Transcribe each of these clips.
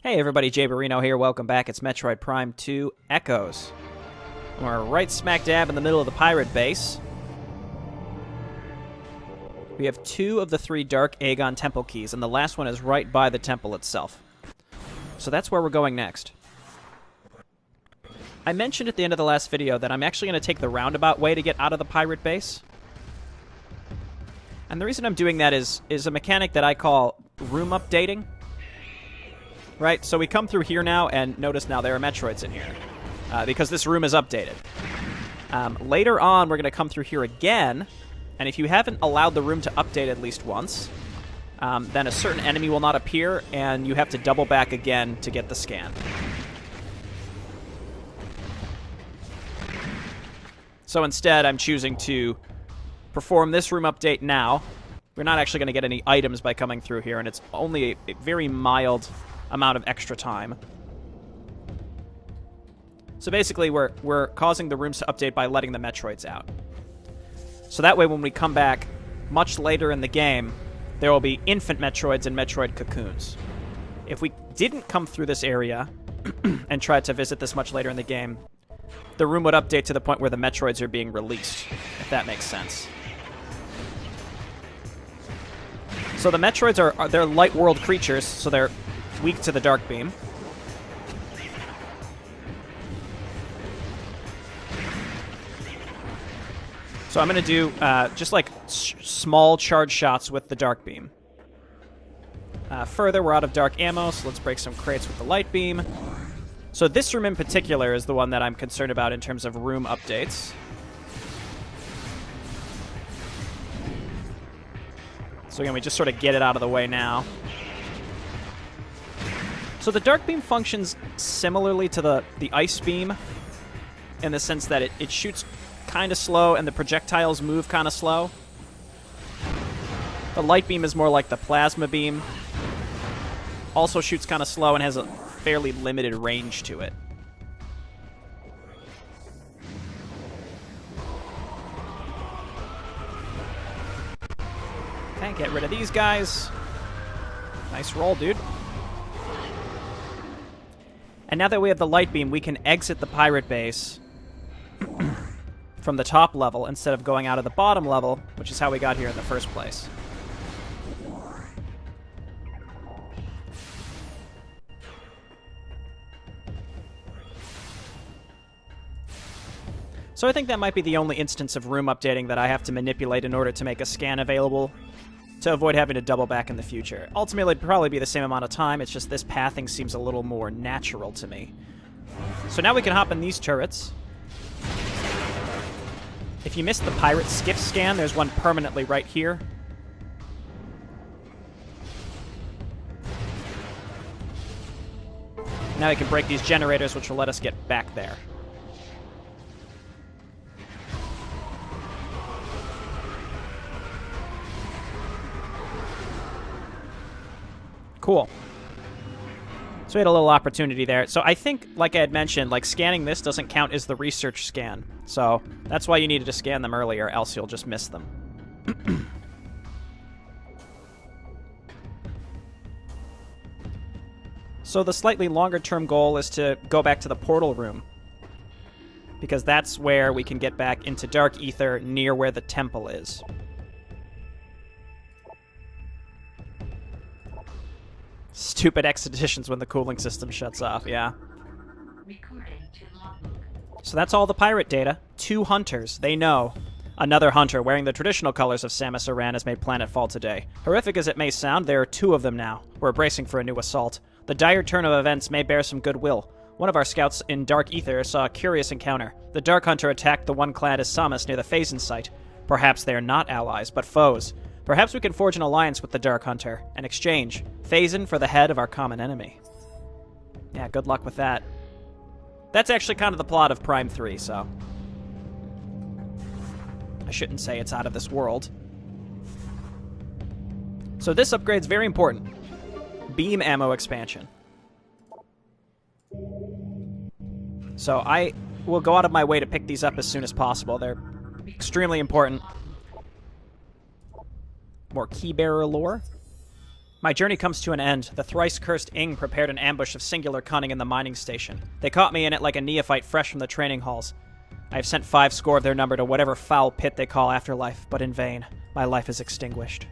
Hey everybody, Jay Barino here. Welcome back. It's Metroid Prime 2 Echoes. We're right smack dab in the middle of the pirate base. We have 2 of the 3 Dark Agon temple keys, and the last one is right by the temple itself. So that's where we're going next. I mentioned at the end of the last video that I'm actually going to take the roundabout way to get out of the pirate base. And the reason I'm doing that is a mechanic that I call room updating. Right, so we come through here now, and notice now there are Metroids in here, because this room is updated. Later on, we're going to come through here again, and if you haven't allowed the room to update at least once, then a certain enemy will not appear, and you have to double back again to get the scan. So instead, I'm choosing to perform this room update now. We're not actually going to get any items by coming through here, and it's only a very mild amount of extra time. So basically, we're causing the rooms to update by letting the Metroids out. So that way, when we come back much later in the game, there will be infant Metroids and Metroid cocoons. If we didn't come through this area and tried to visit this much later in the game, the room would update to the point where the Metroids are being released, if that makes sense. So the Metroids they're light world creatures, so they're weak to the dark beam. So I'm going to do just like small charge shots with the dark beam. Further, we're out of dark ammo, so let's break some crates with the light beam. So this room in particular is the one that I'm concerned about in terms of room updates. So again, we just sort of get it out of the way now. So the dark beam functions similarly to the ice beam in the sense that it shoots kind of slow and the projectiles move kind of slow. The light beam is more like the plasma beam. Also shoots kind of slow and has a fairly limited range to it. Okay, get rid of these guys. Nice roll, dude. And now that we have the light beam, we can exit the pirate base from the top level instead of going out of the bottom level, which is how we got here in the first place. So I think that might be the only instance of room updating that I have to manipulate in order to make a scan available, to avoid having to double back in the future. Ultimately, it'd probably be the same amount of time, it's just this pathing seems a little more natural to me. So now we can hop in these turrets. If you missed the pirate skiff scan, there's one permanently right here. Now we can break these generators, which will let us get back there. Cool. So we had a little opportunity there. So I think, like I had mentioned, like scanning this doesn't count as the research scan. So that's why you needed to scan them earlier, else you'll just miss them. So the slightly longer-term goal is to go back to the portal room, because that's where we can get back into Dark Ether near where the temple is. Stupid expeditions when the cooling system shuts off, yeah. So that's all the pirate data. 2 hunters, they know. Another hunter wearing the traditional colors of Samus Aran has made planetfall today. Horrific as it may sound, there are 2 of them now. We're bracing for a new assault. The dire turn of events may bear some goodwill. One of our scouts in Dark Ether saw a curious encounter. The Dark Hunter attacked the one clad as Samus near the Phazon site. Perhaps they are not allies, but foes. Perhaps we can forge an alliance with the Dark Hunter and exchange Phazon for the head of our common enemy. Yeah, good luck with that. That's actually kind of the plot of Prime 3, so I shouldn't say it's out of this world. So this upgrade's very important. Beam ammo expansion. So I will go out of my way to pick these up as soon as possible. They're extremely important. More key bearer lore. My journey comes to an end. The thrice-cursed Ing prepared an ambush of singular cunning in the mining station. They caught me in it like a neophyte fresh from the training halls. I have sent 5 score of their number to whatever foul pit they call afterlife, but in vain. My life is extinguished.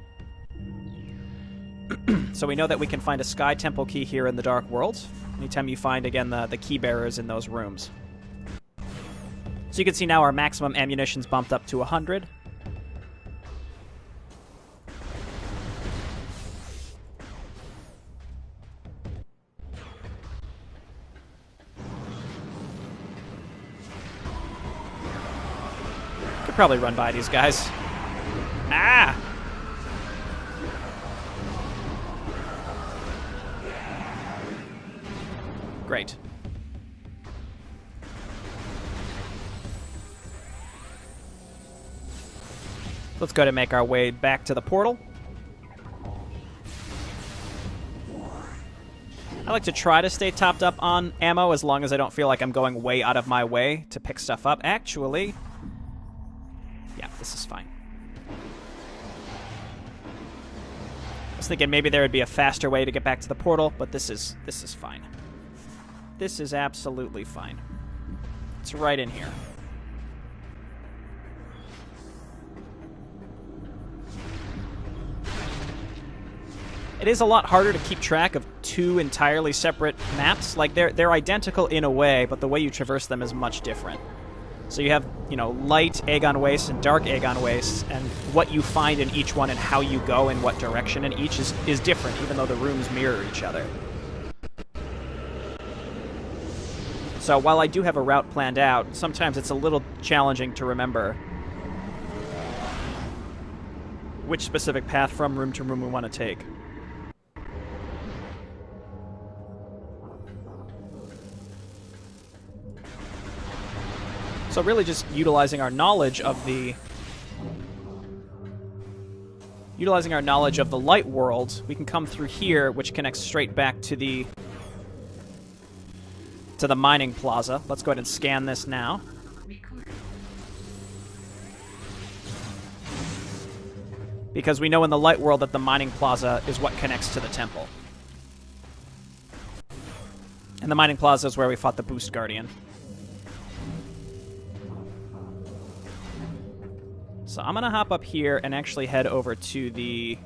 So we know that we can find a Sky Temple key here in the Dark World. Anytime you find, again, the key bearers in those rooms. So you can see now our maximum ammunition's bumped up to 100. Could probably run by these guys. Ah! Great. Let's go to make our way back to the portal. I like to try to stay topped up on ammo as long as I don't feel like I'm going way out of my way to pick stuff up. Actually, yeah, this is fine. I was thinking maybe there would be a faster way to get back to the portal, but this is fine. This is absolutely fine. It's right in here. It is a lot harder to keep track of 2 entirely separate maps. Like, they're identical in a way, but the way you traverse them is much different. So you have, light Agon Wastes and dark Agon Wastes, and what you find in each one and how you go in what direction in each is different, even though the rooms mirror each other. So while I do have a route planned out, sometimes it's a little challenging to remember which specific path from room to room we want to take. So really just utilizing our knowledge of the light world, we can come through here, which connects straight back to the mining plaza. Let's go ahead and scan this now. Because we know in the light world that the mining plaza is what connects to the temple. And the mining plaza is where we fought the Boost Guardian. So I'm going to hop up here and actually head over to the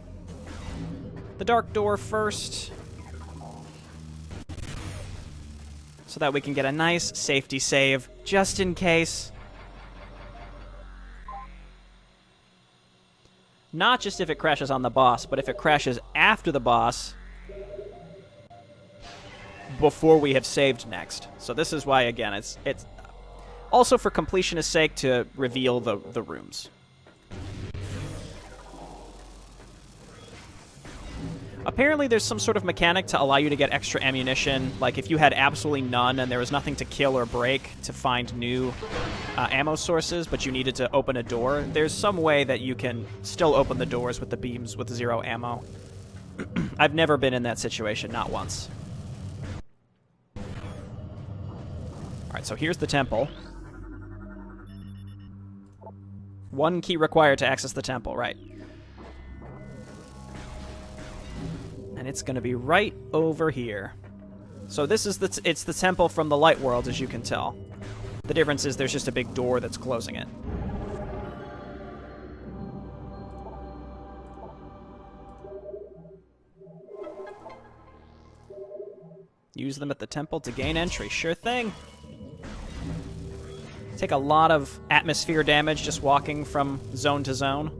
dark door first, so that we can get a nice safety save, just in case. Not just if it crashes on the boss, but if it crashes after the boss, before we have saved next. So this is why, again, it's also for completionist's sake to reveal the rooms. Apparently there's some sort of mechanic to allow you to get extra ammunition, like if you had absolutely none and there was nothing to kill or break to find new ammo sources, but you needed to open a door, there's some way that you can still open the doors with the beams with 0 ammo. I've never been in that situation, not once. Alright, so here's the temple. 1 key required to access the temple, right. And it's going to be right over here. So this is it's the temple from the light world, as you can tell. The difference is there's just a big door that's closing it. Use them at the temple to gain entry. Sure thing. Take a lot of atmosphere damage just walking from zone to zone.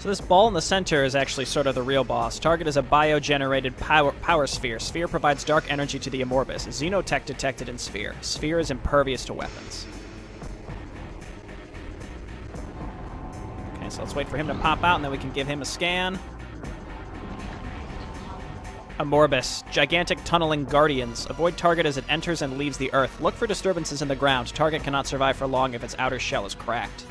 So this ball in the center is actually sort of the real boss. Target is a bio-generated power sphere. Sphere provides dark energy to the Amorbis. Xenotech detected in sphere. Sphere is impervious to weapons. Okay, so let's wait for him to pop out, and then we can give him a scan. Amorbis, gigantic tunneling guardians. Avoid target as it enters and leaves the Earth. Look for disturbances in the ground. Target cannot survive for long if its outer shell is cracked.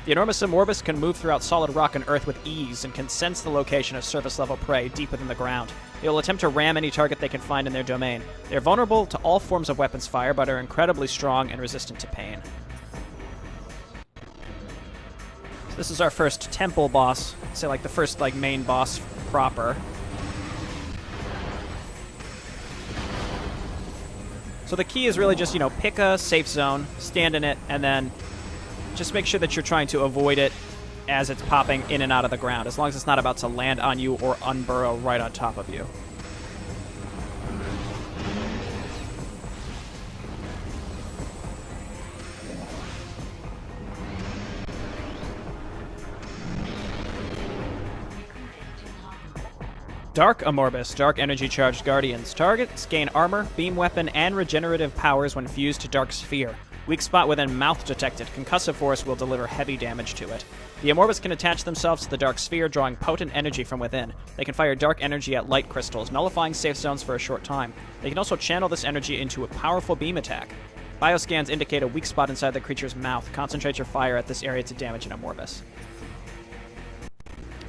The enormous Amorbis can move throughout solid rock and earth with ease and can sense the location of surface-level prey deep within the ground. They will attempt to ram any target they can find in their domain. They are vulnerable to all forms of weapons fire, but are incredibly strong and resistant to pain. So this is our first temple boss. Say, like, the first, like, main boss proper. So the key is really just, pick a safe zone, stand in it, and then just make sure that you're trying to avoid it as it's popping in and out of the ground, as long as it's not about to land on you or unburrow right on top of you. Dark Amorbis, dark energy-charged guardians. Targets gain armor, beam weapon, and regenerative powers when fused to Dark Sphere. Weak spot within mouth detected. Concussive force will deliver heavy damage to it. The Amorbis can attach themselves to the Dark Sphere, drawing potent energy from within. They can fire dark energy at light crystals, nullifying safe zones for a short time. They can also channel this energy into a powerful beam attack. Bioscans indicate a weak spot inside the creature's mouth. Concentrate your fire at this area to damage an Amorbis.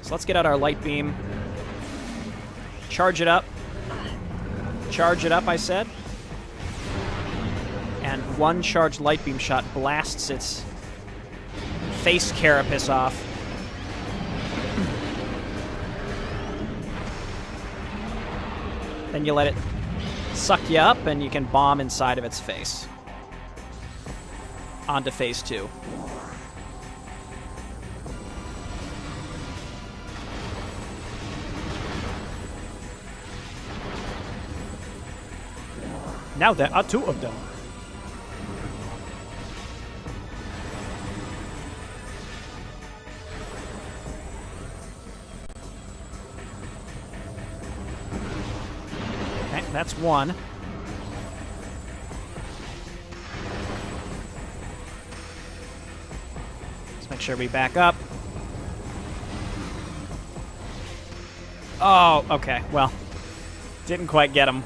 So let's get out our light beam. Charge it up. Charge it up, I said. And one charged light beam shot blasts its face carapace off. Then you let it suck you up, and you can bomb inside of its face. On to phase 2. Now there are 2 of them. Okay, that's 1. Let's make sure we back up. Oh, okay, well, didn't quite get him.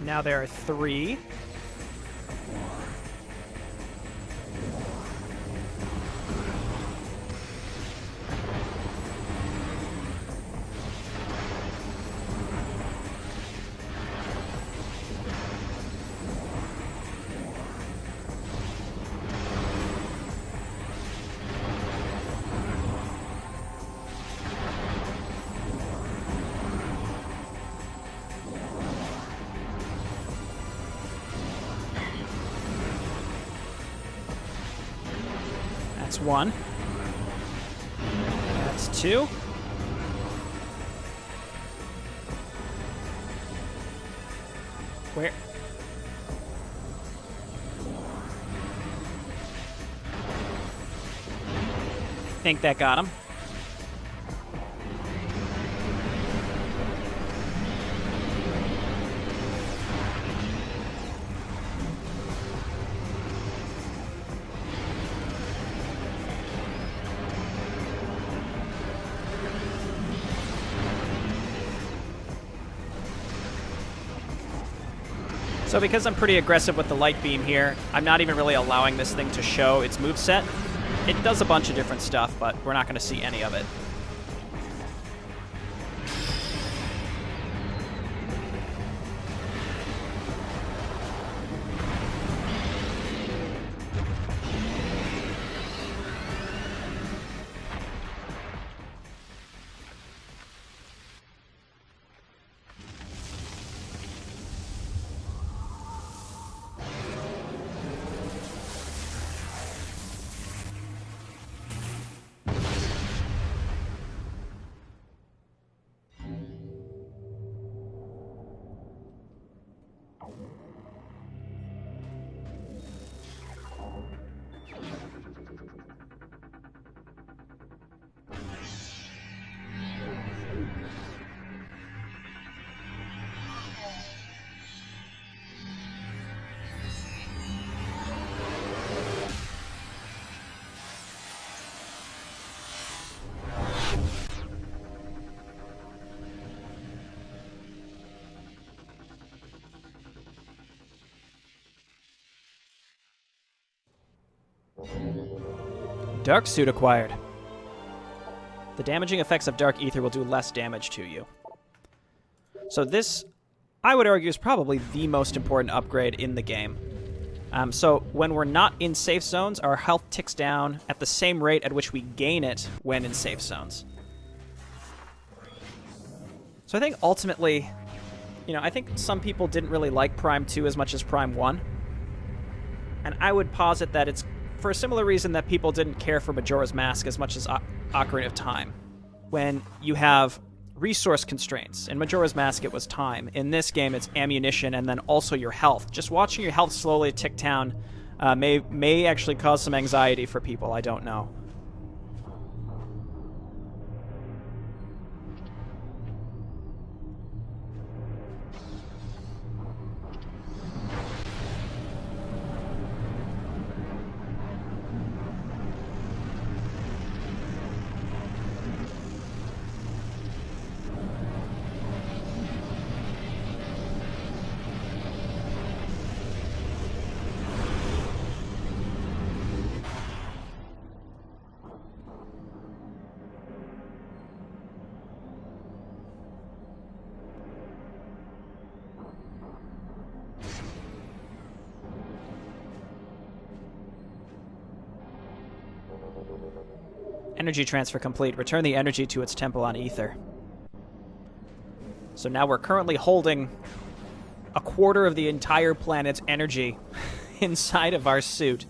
Now there are 3. That's 1. That's 2. Where? I think that got him. So because I'm pretty aggressive with the light beam here, I'm not even really allowing this thing to show its moveset. It does a bunch of different stuff, but we're not going to see any of it. Dark suit acquired. The damaging effects of dark ether will do less damage to you. So this, I would argue, is probably the most important upgrade in the game. So when we're not in safe zones, our health ticks down at the same rate at which we gain it when in safe zones. So I think ultimately, I think some people didn't really like Prime 2 as much as Prime 1. And I would posit that it's for a similar reason that people didn't care for Majora's Mask as much as Ocarina of Time. When you have resource constraints. In Majora's Mask, it was time. In this game, it's ammunition and then also your health. Just watching your health slowly tick down may actually cause some anxiety for people. I don't know. Energy transfer complete. Return the energy to its temple on Ether. So now we're currently holding a quarter of the entire planet's energy inside of our suit.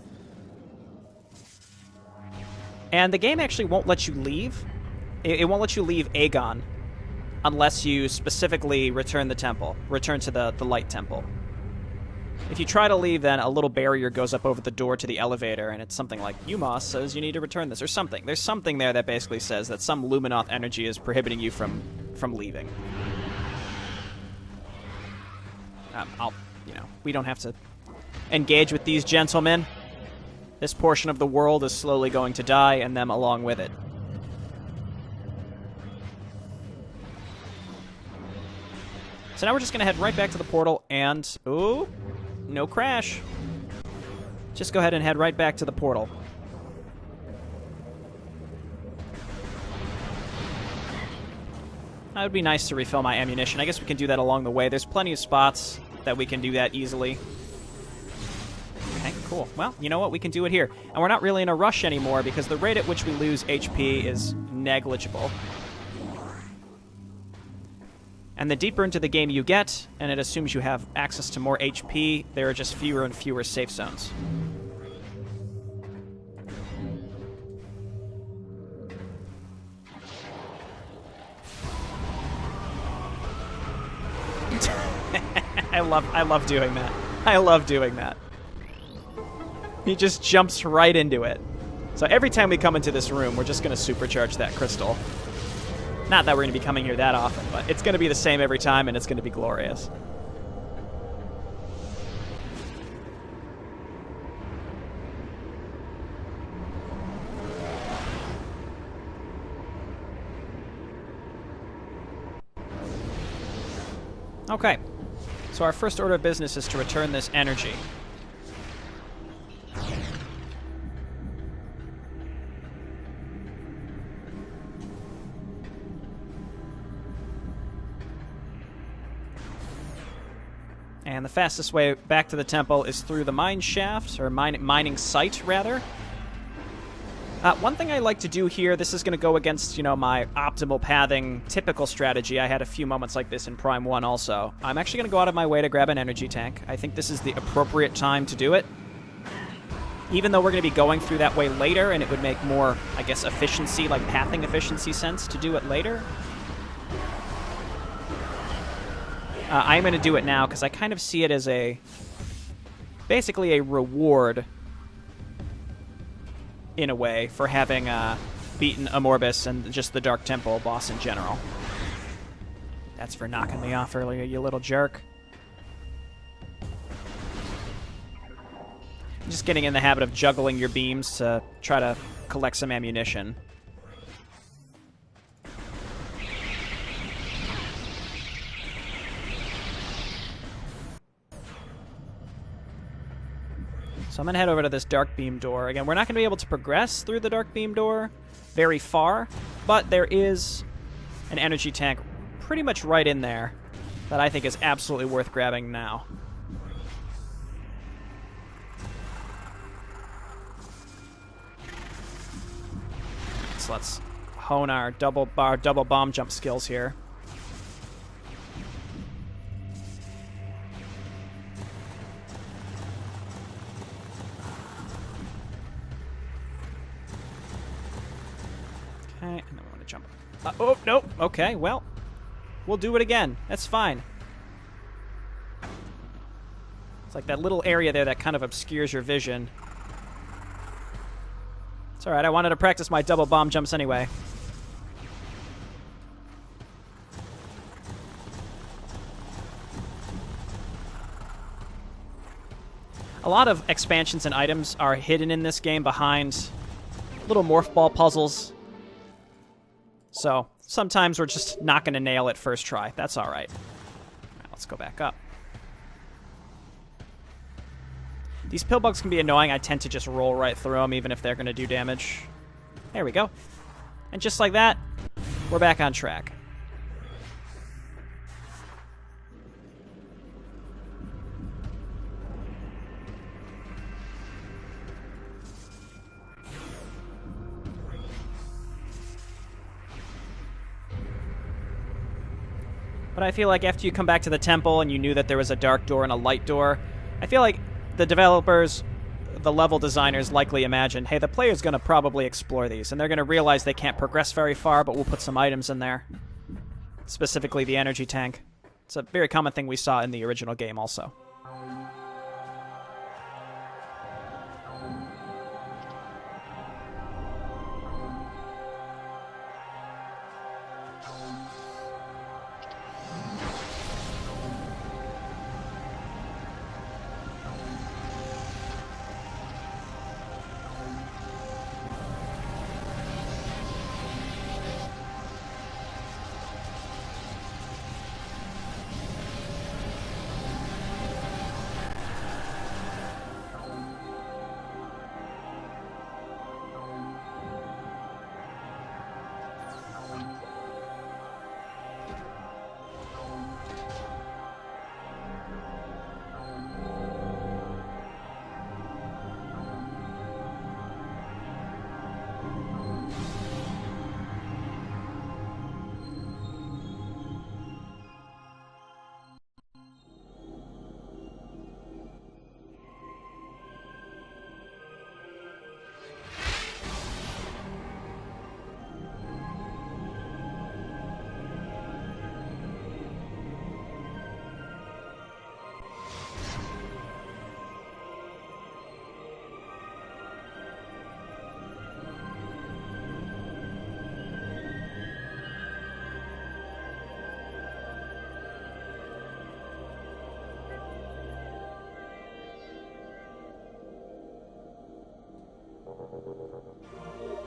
And the game actually won't let you leave. It won't let you leave Agon unless you specifically return the temple. Return to the light temple. If you try to leave, then a little barrier goes up over the door to the elevator, and it's something like, U-Mos says you need to return this, or something. There's something there that basically says that some Luminoth energy is prohibiting you from leaving. We don't have to engage with these gentlemen. This portion of the world is slowly going to die, and them along with it. So now we're just going to head right back to the portal, and... ooh... no crash. Just go ahead and head right back to the portal. That would be nice to refill my ammunition. I guess we can do that along the way. There's plenty of spots that we can do that easily. Okay, cool. Well, you know what? We can do it here. And we're not really in a rush anymore because the rate at which we lose HP is negligible. And the deeper into the game you get, and it assumes you have access to more HP, there are just fewer and fewer safe zones. I love doing that. I love doing that. He just jumps right into it. So every time we come into this room, we're just going to supercharge that crystal. Not that we're going to be coming here that often, but it's going to be the same every time, and it's going to be glorious. Okay. So our first order of business is to return this energy. And the fastest way back to the temple is through the mine shaft, or mining site, rather. One thing I like to do here, this is going to go against, my optimal pathing typical strategy. I had a few moments like this in Prime 1 also. I'm actually going to go out of my way to grab an energy tank. I think this is the appropriate time to do it. Even though we're going to be going through that way later, and it would make more, I guess, efficiency, like pathing efficiency sense to do it later. I'm going to do it now because I kind of see it as basically a reward, in a way, for having beaten Amorbis and just the Dark Temple boss in general. That's for knocking me off earlier, you little jerk. I'm just getting in the habit of juggling your beams to try to collect some ammunition. So I'm going to head over to this dark beam door. Again, we're not going to be able to progress through the dark beam door very far, but there is an energy tank pretty much right in there that I think is absolutely worth grabbing now. So let's hone our double bomb jump skills here. Okay, and then we want to jump. Oh, nope. Okay, well, we'll do it again. That's fine. It's like that little area there that kind of obscures your vision. It's alright, I wanted to practice my double bomb jumps anyway. A lot of expansions and items are hidden in this game behind little morph ball puzzles. So, sometimes we're just not going to nail it first try. That's alright. Alright, let's go back up. These pill bugs can be annoying. I tend to just roll right through them, even if they're going to do damage. There we go. And just like that, we're back on track. But I feel like after you come back to the temple and you knew that there was a dark door and a light door, I feel like the developers, the level designers likely imagined, hey, the player's going to probably explore these, and they're going to realize they can't progress very far, but we'll put some items in there. Specifically the energy tank. It's a very common thing we saw in the original game also.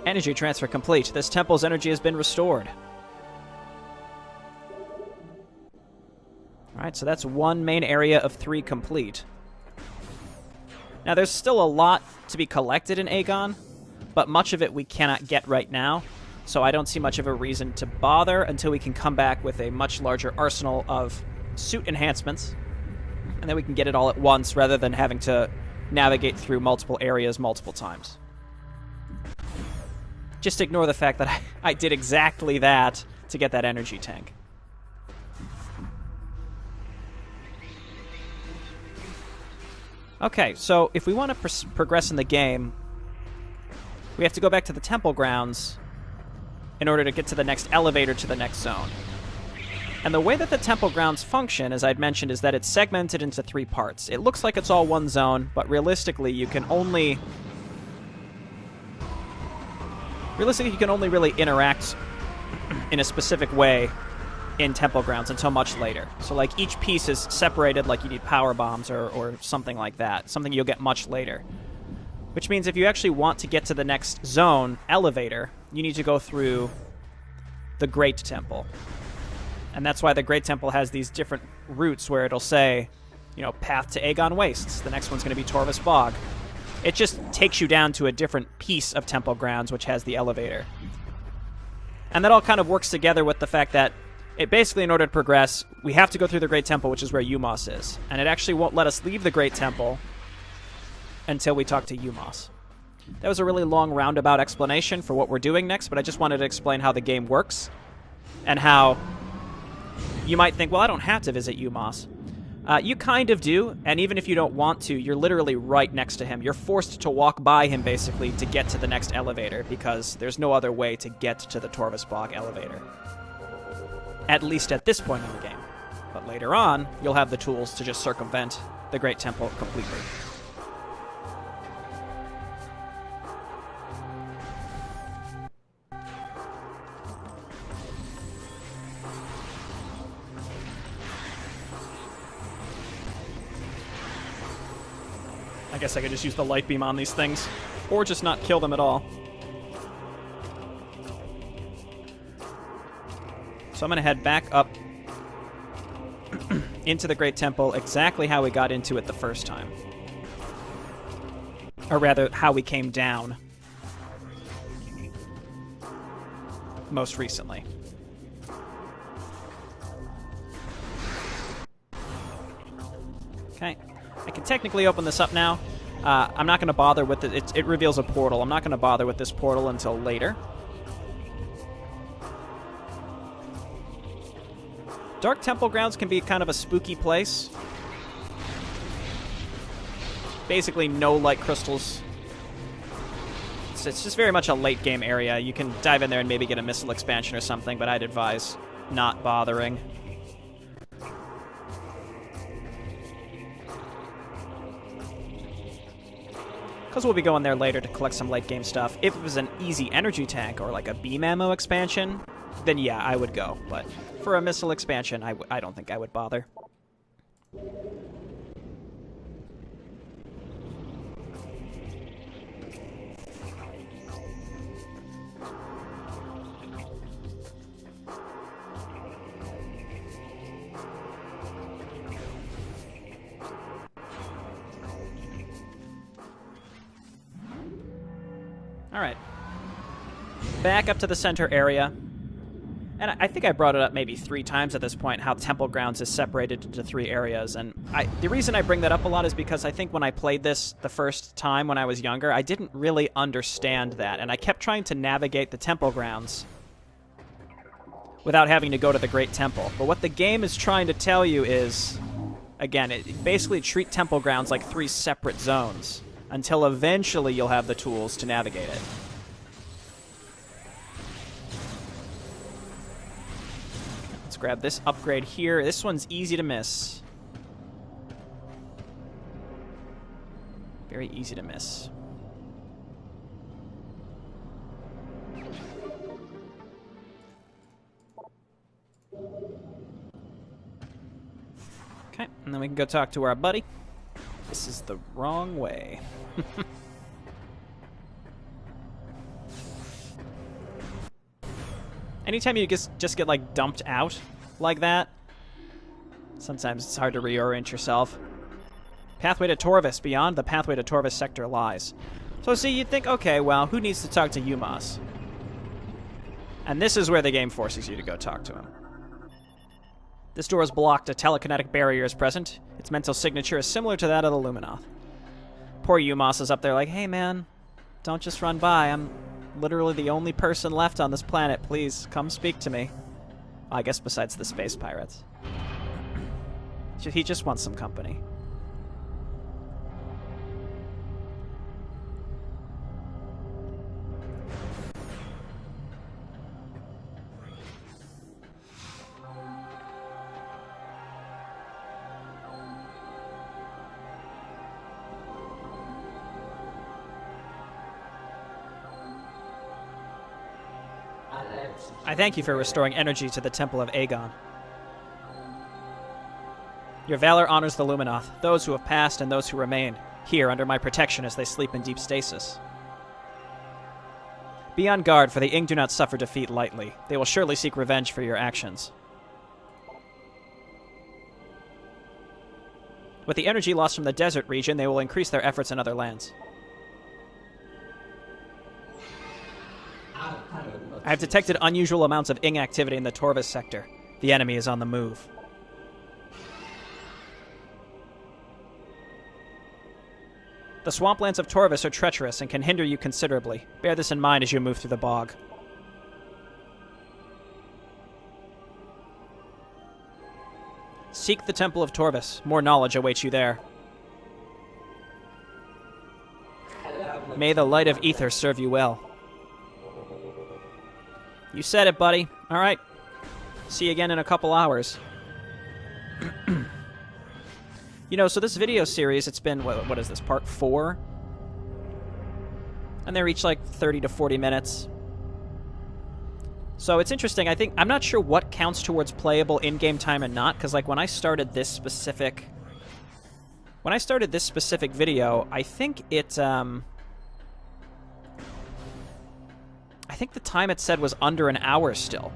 Energy transfer complete. This temple's energy has been restored. Alright, so that's one main area of 3 complete. Now, there's still a lot to be collected in Agon, but much of it we cannot get right now, so I don't see much of a reason to bother until we can come back with a much larger arsenal of suit enhancements, and then we can get it all at once rather than having to navigate through multiple areas multiple times. Just ignore the fact that I did exactly that to get that energy tank. Okay, so if we want to progress in the game, we have to go back to the temple grounds in order to get to the next elevator to the next zone. And the way that the temple grounds function, as I'd mentioned, is that it's segmented into 3 parts. It looks like it's all one zone, but realistically you can only really interact in a specific way in temple grounds until much later. So like each piece is separated, like you need power bombs or something like that, something you'll get much later. Which means if you actually want to get to the next zone, elevator, you need to go through the Great Temple. And that's why the Great Temple has these different routes where it'll say, you know, path to Agon Wastes. The next one's going to be Torvus Bog. It just takes you down to a different piece of Temple Grounds, which has the elevator. And that all kind of works together with the fact that it basically, in order to progress, we have to go through the Great Temple, which is where U-Mos is. And it actually won't let us leave the Great Temple until we talk to U-Mos. That was a really long roundabout explanation for what we're doing next, but I just wanted to explain how the game works and how you might think, well, I don't have to visit U-Mos. You kind of do, and even if you don't want to, you're literally right next to him. You're forced to walk by him, basically, to get to the next elevator, because there's no other way to get to the Torvus Bog elevator. At least at this point in the game. But later on, you'll have the tools to just circumvent the Great Temple completely. I guess I could just use the light beam on these things, or just not kill them at all. So I'm going to head back up into the Great Temple exactly how we got into it the first time. Or rather, how we came down most recently. Okay. I can technically open this up now. I'm not going to bother with it. It reveals a portal. I'm not going to bother with this portal until later. Dark Temple Grounds can be kind of a spooky place. Basically no light crystals. It's just very much a late game area. You can dive in there and maybe get a missile expansion or something, but I'd advise not bothering. Because we'll be going there later to collect some late game stuff. If it was an easy energy tank or like a beam ammo expansion, then yeah, I would go. But for a missile expansion, I don't think I would bother. Alright. Back up to the center area. And I think I brought it up maybe 3 times at this point, how Temple Grounds is separated into 3 areas. And the reason I bring that up a lot is because I think when I played this the first time when I was younger, I didn't really understand that. And I kept trying to navigate the Temple Grounds without having to go to the Great Temple. But what the game is trying to tell you is, again, it basically treat Temple Grounds like 3 separate zones, until eventually you'll have the tools to navigate it. Let's grab this upgrade here. This one's easy to miss. Very easy to miss. Okay, and then we can go talk to our buddy. This is the wrong way. Anytime you just get, like, dumped out like that, sometimes it's hard to reorient yourself. Pathway to Torvus. Beyond the pathway to Torvus sector lies. So, see, you'd think, okay, well, who needs to talk to U-Mos? And this is where the game forces you to go talk to him. This door is blocked. A telekinetic barrier is present. Its mental signature is similar to that of the Luminoth. Poor U-Mos is up there like, hey man, don't just run by. I'm literally the only person left on this planet. Please, come speak to me. I guess besides the space pirates. He just wants some company. I thank you for restoring energy to the Temple of Agon. Your valor honors the Luminoth, those who have passed and those who remain, here under my protection as they sleep in deep stasis. Be on guard, for the Ing do not suffer defeat lightly. They will surely seek revenge for your actions. With the energy lost from the desert region, they will increase their efforts in other lands. I have detected unusual amounts of ing activity in the Torvus sector. The enemy is on the move. The swamplands of Torvus are treacherous and can hinder you considerably. Bear this in mind as you move through the bog. Seek the Temple of Torvus. More knowledge awaits you there. May the light of ether serve you well. You said it, buddy. All right. See you again in a couple hours. You know, so this video series, it's been, what is this, part 4? And they're each like 30 to 40 minutes. So it's interesting. I'm not sure what counts towards playable in-game time and not, because like when I started this specific video, I think it, I think the time it said was under an hour still.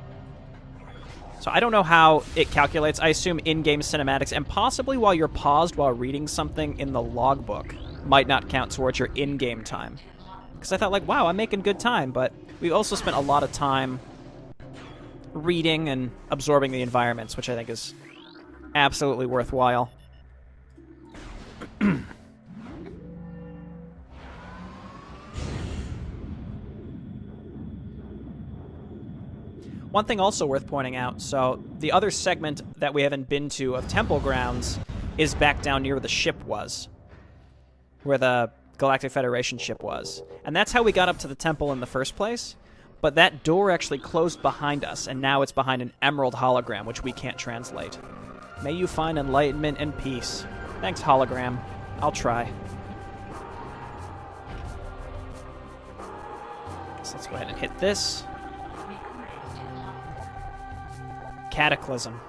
So I don't know how it calculates. I assume in-game cinematics, and possibly while you're paused while reading something in the logbook, might not count towards your in-game time. Because I thought, like, wow, I'm making good time, but we've also spent a lot of time reading and absorbing the environments, which I think is absolutely worthwhile. One thing also worth pointing out, so the other segment that we haven't been to of Temple Grounds is back down near where the ship was. Where the Galactic Federation ship was. And that's how we got up to the temple in the first place. But that door actually closed behind us, and now it's behind an emerald hologram, which we can't translate. May you find enlightenment and peace. Thanks, hologram. I'll try. So let's go ahead and hit this. Cataclysm.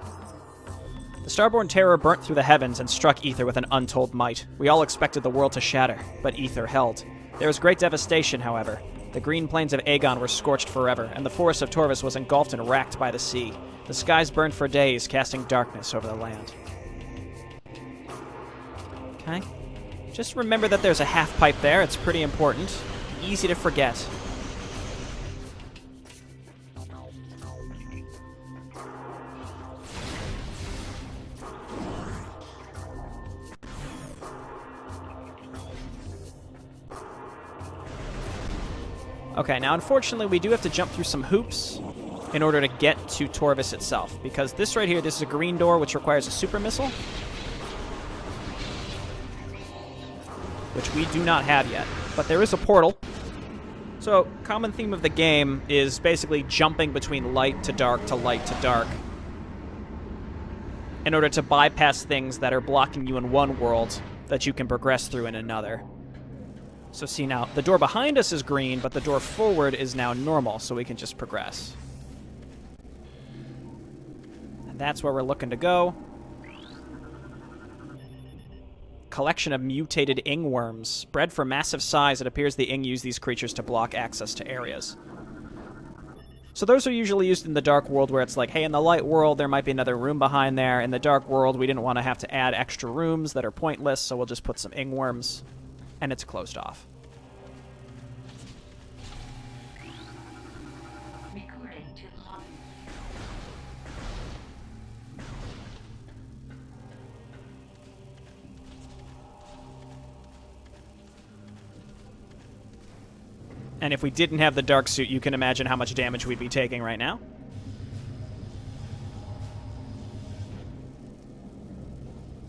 The starborn terror burnt through the heavens and struck Ether with an untold might. We all expected the world to shatter, but Ether held. There was great devastation, however. The green plains of Agon were scorched forever, and the forest of Torvus was engulfed and racked by the sea. The skies burned for days, casting darkness over the land. Okay. Just remember that there's a half pipe there. It's pretty important. Easy to forget. Okay, now unfortunately we do have to jump through some hoops in order to get to Torvus itself, because this right here, this is a green door which requires a super missile, which we do not have yet, but there is a portal. So, common theme of the game is basically jumping between light to dark to light to dark in order to bypass things that are blocking you in one world that you can progress through in another. So see now, the door behind us is green, but the door forward is now normal, so we can just progress. And that's where we're looking to go. Collection of mutated ing worms. Bred for massive size, it appears the ing use these creatures to block access to areas. So those are usually used in the dark world where it's like, hey, in the light world, there might be another room behind there. In the dark world, we didn't want to have to add extra rooms that are pointless, so we'll just put some ing worms. And it's closed off. And if we didn't have the dark suit, you can imagine how much damage we'd be taking right now.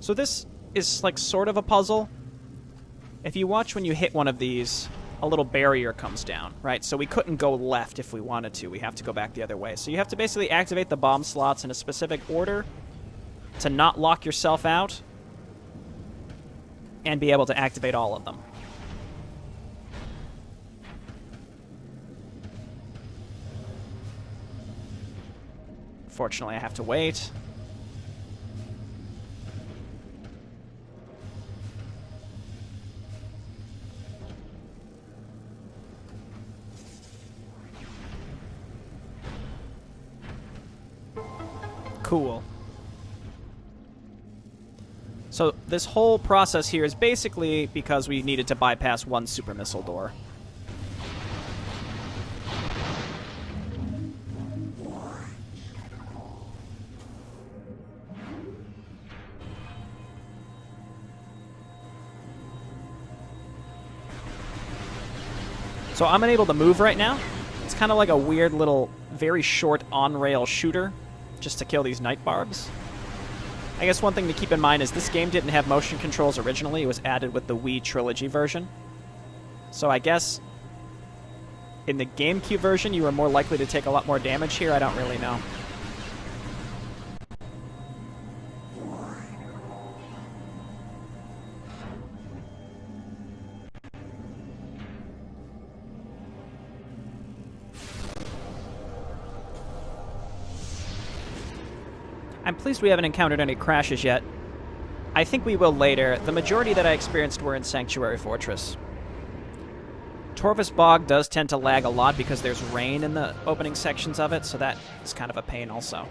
So this is like sort of a puzzle. If you watch when you hit one of these, a little barrier comes down, right? So we couldn't go left if we wanted to. We have to go back the other way. So you have to basically activate the bomb slots in a specific order to not lock yourself out and be able to activate all of them. Fortunately, I have to wait. Cool. So this whole process here is basically because we needed to bypass one super missile door. So I'm unable to move right now. It's kind of like a weird little, very short on-rail shooter just to kill these night barbs. I guess one thing to keep in mind is this game didn't have motion controls originally. It was added with the Wii Trilogy version. So I guess in the GameCube version, you were more likely to take a lot more damage here. I don't really know. I'm pleased we haven't encountered any crashes yet. I think we will later. The majority that I experienced were in Sanctuary Fortress. Torvus Bog does tend to lag a lot because there's rain in the opening sections of it, so that is kind of a pain also.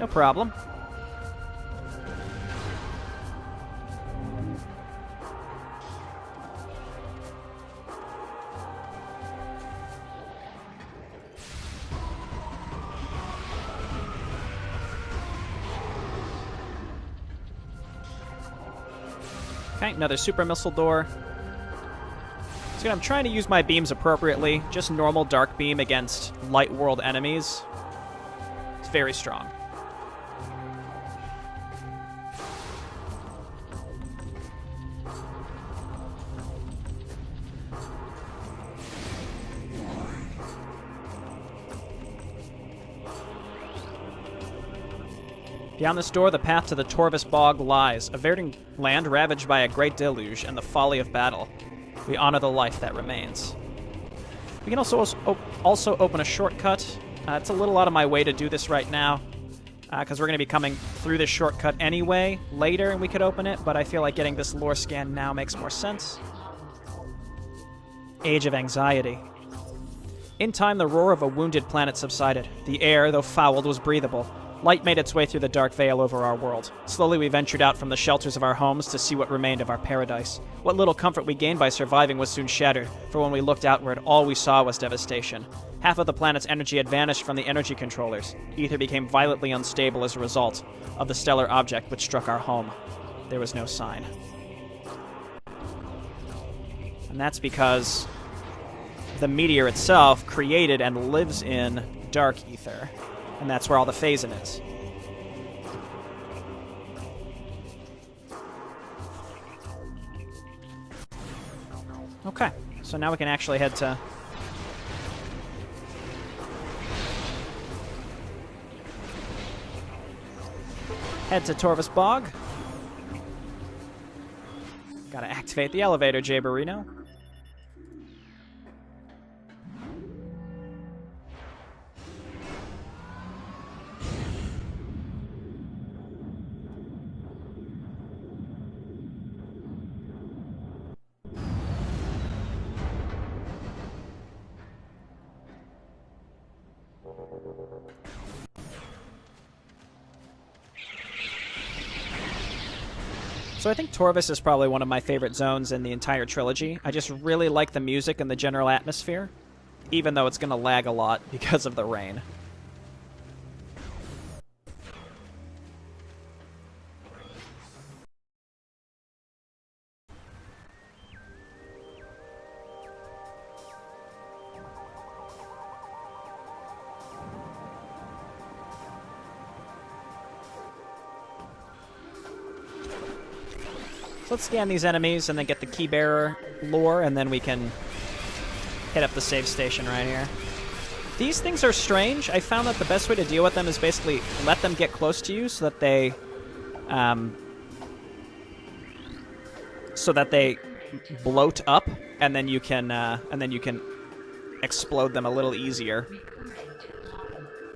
No problem. Okay, another super missile door. So I'm trying to use my beams appropriately. Just normal dark beam against light world enemies. It's very strong. Beyond this door, the path to the Torvus Bog lies, a verdant land ravaged by a great deluge and the folly of battle. We honor the life that remains. We can also open a shortcut. It's a little out of my way to do this right now, because we're going to be coming through this shortcut anyway later, and we could open it, but I feel like getting this lore scan now makes more sense. Age of Anxiety. In time, the roar of a wounded planet subsided. The air, though fouled, was breathable. Light made its way through the dark veil over our world. Slowly we ventured out from the shelters of our homes to see what remained of our paradise. What little comfort we gained by surviving was soon shattered, for when we looked outward, all we saw was devastation. Half of the planet's energy had vanished from the energy controllers. Ether became violently unstable as a result of the stellar object which struck our home. There was no sign. And that's because the meteor itself created and lives in dark ether. And that's where all the phasing is. Okay, so now we can actually head to... Torvus Bog. Gotta activate the elevator, Jay Barino. So I think Torvus is probably one of my favorite zones in the entire trilogy. I just really like the music and the general atmosphere, even though it's going to lag a lot because of the rain. So let's scan these enemies and then get the key bearer lore, and then we can hit up the save station right here. These things are strange. I found that the best way to deal with them is basically let them get close to you so that they bloat up, and then you can explode them a little easier.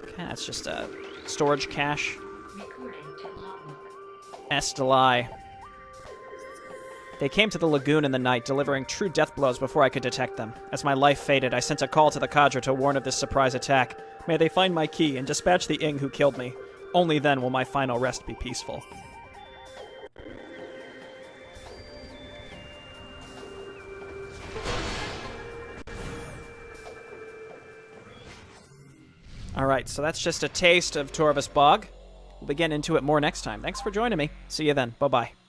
Okay, that's just a storage cache. Estelai. They came to the lagoon in the night, delivering true death blows before I could detect them. As my life faded, I sent a call to the cadre to warn of this surprise attack. May they find my key and dispatch the Ing who killed me. Only then will my final rest be peaceful. All right, so that's just a taste of Torvus Bog. We'll be getting into it more next time. Thanks for joining me. See you then. Bye-bye.